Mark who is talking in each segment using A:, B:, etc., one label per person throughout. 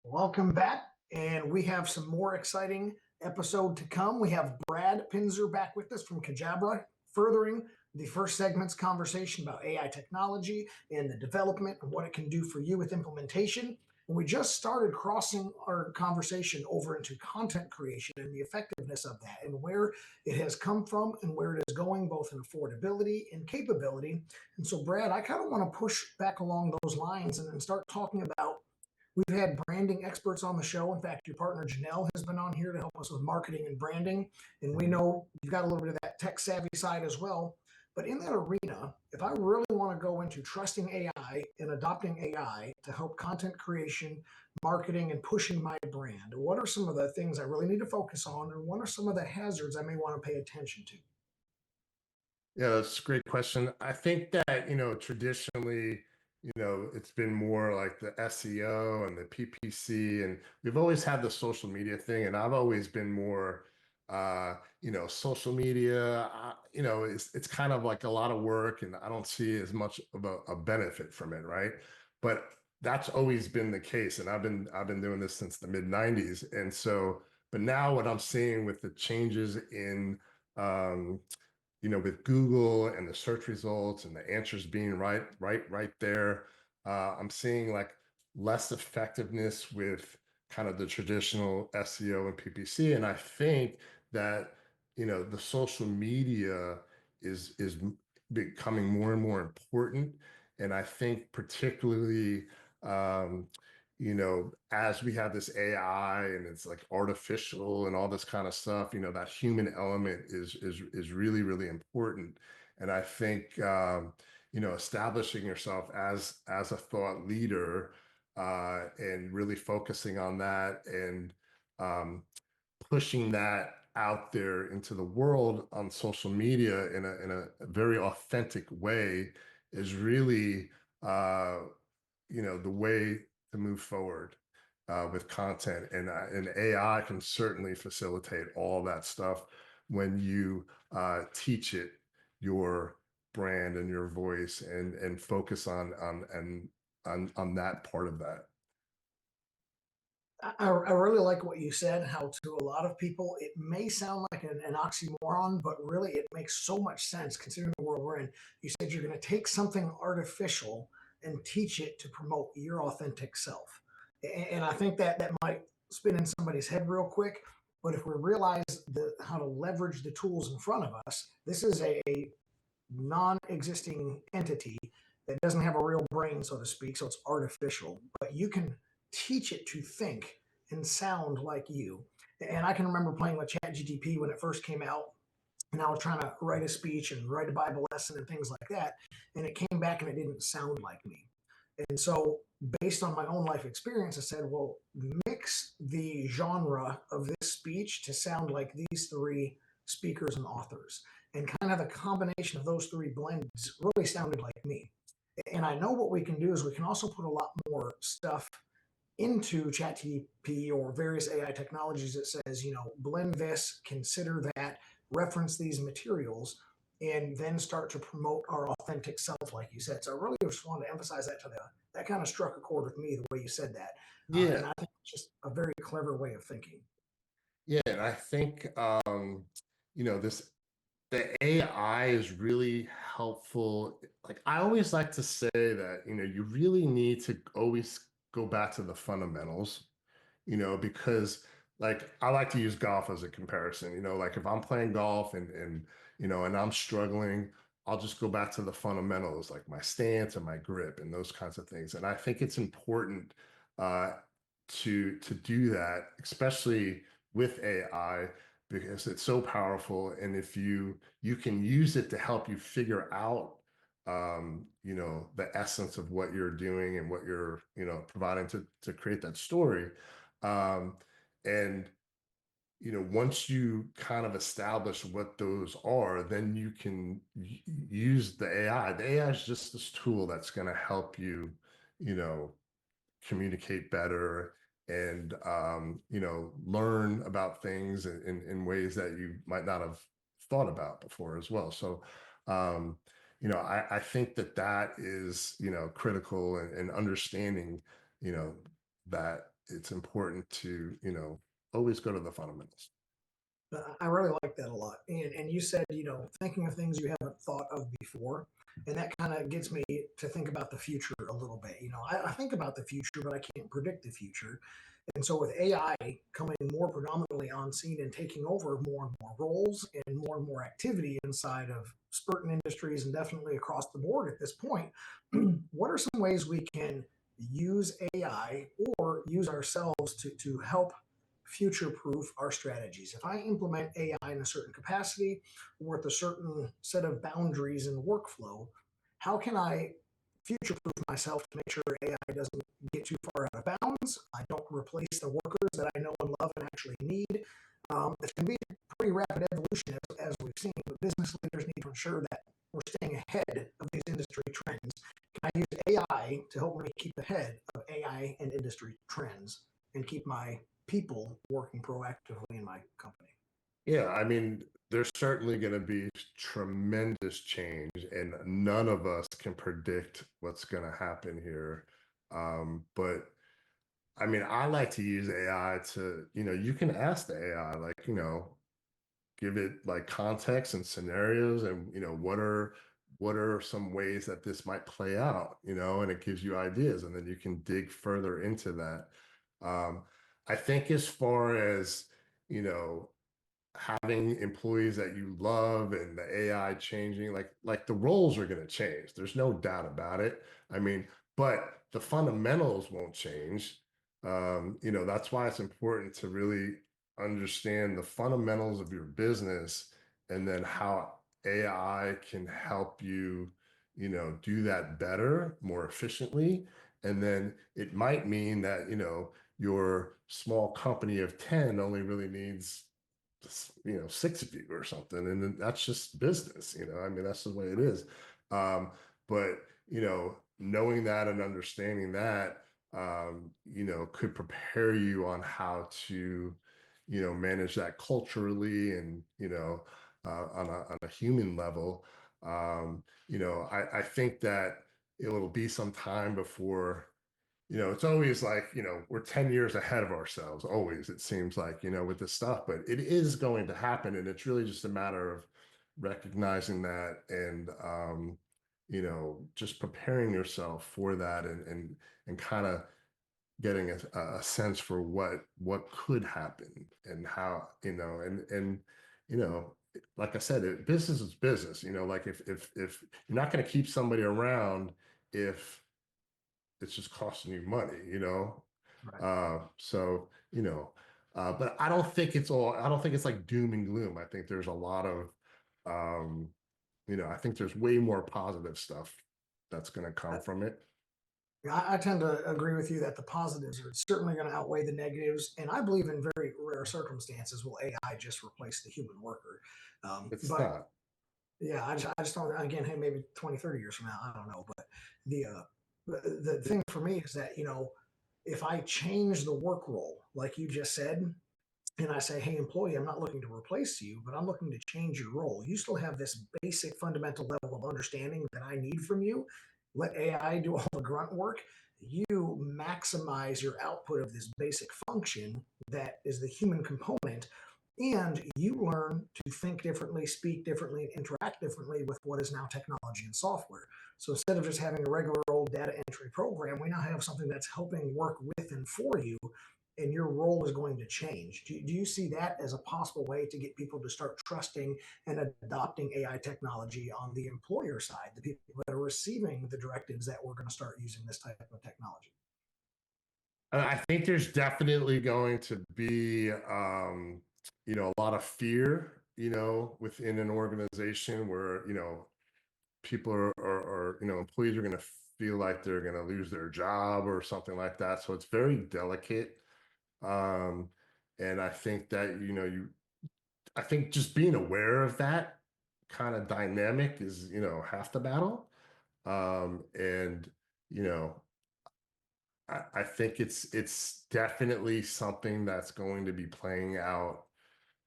A: Welcome back, and we have some more exciting episode to come. We have Brad Pinzur back with us from Cajabra, furthering the first segment's conversation about AI technology and the development and what it can do for you with implementation. And we just started crossing our conversation over into content creation and the effectiveness of that and where it has come from and where it is going, both in affordability and capability. And so, Brad, I kind of want to push back along those lines and start talking about. We've had branding experts on the show. In fact, your partner Janelle has been on here to help us with marketing and branding. And we know you've got a little bit of that tech savvy side as well. But in that arena, if I really want to go into trusting AI and adopting AI to help content creation, marketing, and pushing my brand, what are some of the things I really need to focus on? And what are some of the hazards I may want to pay attention to?
B: Yeah, that's a great question. I think that, traditionally, it's been more like the SEO and the PPC, and we've always had the social media thing, and I've always been more, social media, it's kind of like a lot of work, and I don't see as much of a benefit from it, right? But that's always been the case, and I've been doing this since the mid 90s. And so, but now what I'm seeing with the changes in, um, with Google and the search results and the answers being right there, I'm seeing like less effectiveness with kind of the traditional SEO and PPC. And I think that, the social media is becoming more and more important. And I think particularly, um, as we have this AI and it's like artificial and all this kind of stuff, that human element is really, really important. And I think establishing yourself as a thought leader, and really focusing on that and um, pushing that out there into the world on social media in a very authentic way is really uh, the way to move forward with content. And AI can certainly facilitate all that stuff when you teach it your brand and your voice and focus on that part of that.
A: I really like what you said, how to a lot of people, it may sound like an oxymoron, but really it makes so much sense considering the world we're in. You said you're going to take something artificial and teach it to promote your authentic self. And I think that that might spin in somebody's head real quick. But if we realize how to leverage the tools in front of us, this is a non existing entity that doesn't have a real brain, so to speak. So it's artificial, but you can teach it to think and sound like you. And I can remember playing with ChatGTP when it first came out, and I was trying to write a speech and write a Bible lesson and things like that. And it came back and it didn't sound like me. And so, based on my own life experience, I said, well, mix the genre of this speech to sound like these three speakers and authors. And kind of the combination of those three blends really sounded like me. And I know what we can do is we can also put a lot more stuff into ChatGPT or various AI technologies that says, blend this, consider that, reference these materials, and then start to promote our authentic self, like you said. So I really just wanted to emphasize that to that kind of struck a chord with me the way you said that,
B: Yeah,
A: and I think it's just a very clever way of thinking.
B: yeah, and I think this the AI is really helpful. Like I always like to say that, you really need to always go back to the fundamentals, because like I like to use golf as a comparison, like if I'm playing golf and I'm struggling, I'll just go back to the fundamentals, like my stance and my grip and those kinds of things. And I think it's important uh, to do that, especially with AI, because it's so powerful. And if you can use it to help you figure out the essence of what you're doing and what you're providing to create that story. Um, and once you kind of establish what those are, then you can use the AI. The AI is just this tool that's going to help you, you know, communicate better and learn about things in ways that you might not have thought about before as well. So I think that that is critical and understanding you know that it's important to, always go to the fundamentals.
A: I really like that a lot. And you said, thinking of things you haven't thought of before. And that kind of gets me to think about the future a little bit. I think about the future, but I can't predict the future. And so with AI coming more predominantly on scene and taking over more and more roles and more activity inside of certain industries and definitely across the board at this point, what are some ways we can use AI or use ourselves to help future proof our strategies? If I implement AI in a certain capacity or with a certain set of boundaries in the workflow, how can I future proof myself to make sure AI doesn't get too far out of bounds? I don't replace the workers that I know and love and actually need. It's going to be a pretty rapid evolution as we've seen, but business leaders need to ensure that we're staying ahead of these industry trends. Can I use AI to help me keep ahead of AI and industry trends and keep my people working proactively in my company?
B: Yeah, I mean, there's certainly going to be tremendous change, and none of us can predict what's going to happen here. But I mean, I like to use AI to, you can ask the AI, like, give it like context and scenarios, and what are some ways that this might play out, and it gives you ideas, and then you can dig further into that. Um, I think as far as, you know, having employees that you love and the AI changing, like the roles are going to change. There's no doubt about it. I mean, but the fundamentals won't change. That's why it's important to really understand the fundamentals of your business, and then how AI can help you, do that better, more efficiently. And then it might mean that, your small company of 10 only really needs, six of you or something, and then that's just business. I mean, that's the way it is. um but knowing that and understanding that, could prepare you on how to, manage that culturally, and on a human level. I think that it'll be some time before, it's always like, we're 10 years ahead of ourselves, always, it seems like, with this stuff, but it is going to happen. And it's really just a matter of recognizing that, and, just preparing yourself for that, and kind of getting a sense for what could happen, and how, you know, like I said, business is business, like if you're not going to keep somebody around if it's just costing you money,
A: Right.
B: so, but I don't think it's like doom and gloom. I think there's a lot of, um, I think there's way more positive stuff that's going to come from it.
A: I tend to agree with you that the positives are certainly going to outweigh the negatives. And I believe in very rare circumstances will AI just replace the human worker.
B: It's
A: But
B: not.
A: yeah, I just don't, again, hey, maybe 20, 30 years from now, I don't know. But the, uh, the thing for me is that, if I change the work role, like you just said, and I say, hey, employee, I'm not looking to replace you, but I'm looking to change your role. You still have this basic fundamental level of understanding that I need from you. Let AI do all the grunt work. You maximize your output of this basic function that is the human component. And you learn to think differently, speak differently, and interact differently with what is now technology and software. So instead of just having a regular old data entry program, we now have something that's helping work with and for you, and your role is going to change. Do you see that as a possible way to get people to start trusting and adopting AI technology on the employer side, the people that are receiving the directives that we're going to start using this type of technology?
B: I think there's definitely going to be, a lot of fear, within an organization where, people are, employees are going to feel like they're going to lose their job or something like that. So it's very delicate. Um, and I think that, I think just being aware of that kind of dynamic is, half the battle. And, you know, I think it's definitely something that's going to be playing out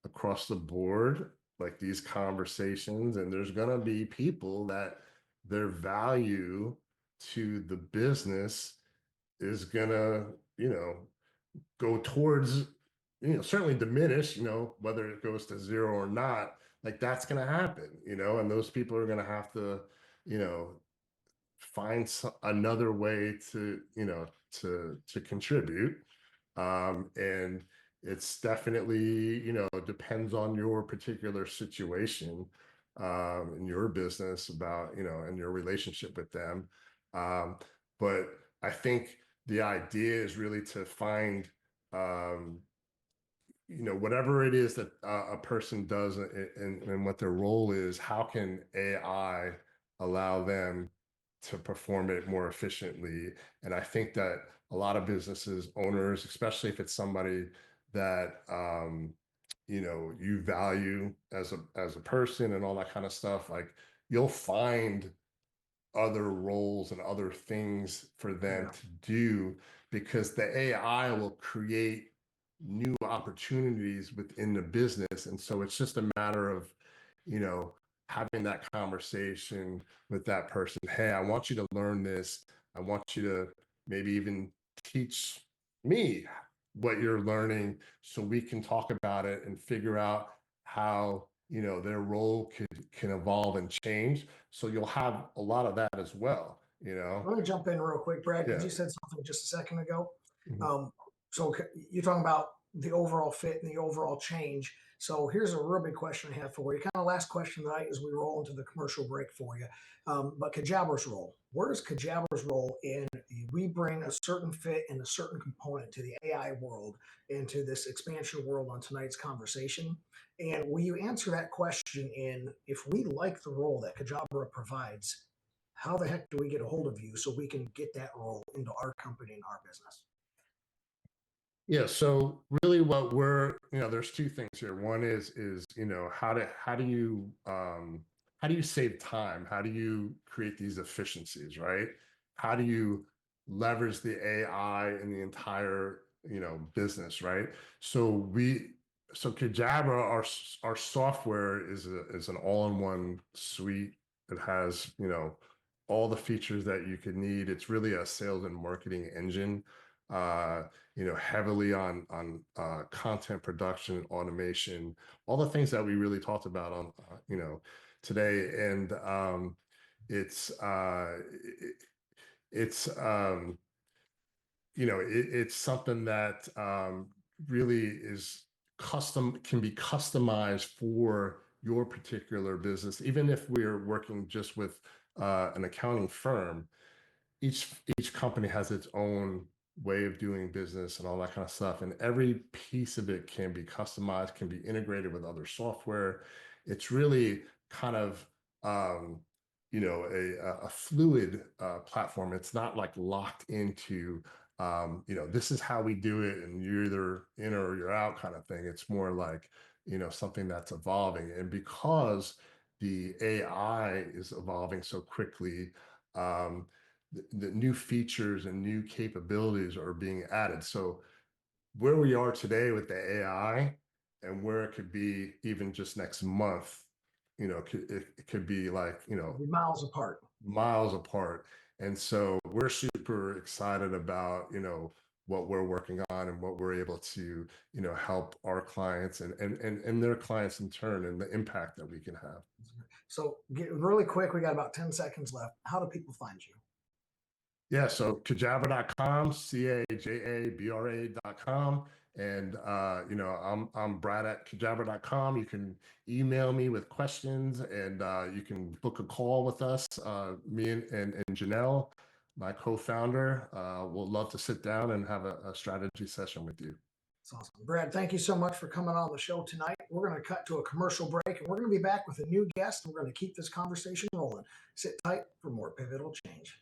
B: across the board, like these conversations, and there's going to be people that their value to the business is gonna, go towards, certainly diminish, whether it goes to zero or not, like that's gonna happen, and those people are gonna have to, you know, find another way to, to contribute. And it's definitely, depends on your particular situation, in your business about, and your relationship with them. Um, but I think the idea is really to find, um, whatever it is that a person does, and what their role is, how can AI allow them to perform it more efficiently? And I think that a lot of businesses owners, especially if it's somebody that, you value as a person and all that kind of stuff, like you'll find other roles and other things for them
A: Yeah.
B: to do, because the AI will create new opportunities within the business. And so it's just a matter of, you know, having that conversation with that person. Hey, I want you to learn this. I want you to maybe even teach me what you're learning so we can talk about it and figure out how, their role can evolve and change. So you'll have a lot of that as well,
A: Let me jump in real quick, Brad, because
B: Yeah.
A: you said something just a second ago.
B: Mhm.
A: Um, so you're talking about the overall fit and the overall change. So here's a real big question I have for you. Kind of last question tonight as we roll into the commercial break for you. But Kajabra's role, where is Kajabra's role in we bring a certain fit and a certain component to the AI world, into this expansion world on tonight's conversation? And will you answer that question in, if we like the role that Kajabra provides, how the heck do we get a hold of you so we can get that role into our company and our business?
B: Yeah, so really what we're, there's two things here. One is, how do you save time? How do you create these efficiencies, right? How do you leverage the AI in the entire, business, right? So so Kajabra, our software is an all-in-one suite. It has, all the features that you could need. It's really a sales and marketing engine. Uh, heavily on content production, automation, all the things that we really talked about on, today. And it's it, it's it's something that really is can be customized for your particular business, even if we're working just with an accounting firm. Each company has its own way of doing business and all that kind of stuff, and every piece of it can be customized, can be integrated with other software. It's really kind of, um, a fluid platform. It's not like locked into, this is how we do it and you're either in or you're out kind of thing. It's more like, something that's evolving. And because the AI is evolving so quickly, um, the new features and new capabilities are being added. So where we are today with the AI and where it could be even just next month, it could be like,
A: Be miles apart.
B: miles apart. And so we're super excited about, what we're working on and what we're able to, help our clients and their clients in turn, and the impact that we can have.
A: So get really quick, we got about 10 seconds left. How do people find you?
B: Yeah, so Cajabra.com, Cajabra.com. And I'm Brad at Cajabra.com. You can email me with questions, and you can book a call with us. Me and Janelle, my co-founder, will love to sit down and have a strategy session with you.
A: It's awesome. Brad, thank you so much for coming on the show tonight. We're going to cut to a commercial break, and we're going to be back with a new guest, and we're going to keep this conversation rolling. Sit tight for more Pivotal Change.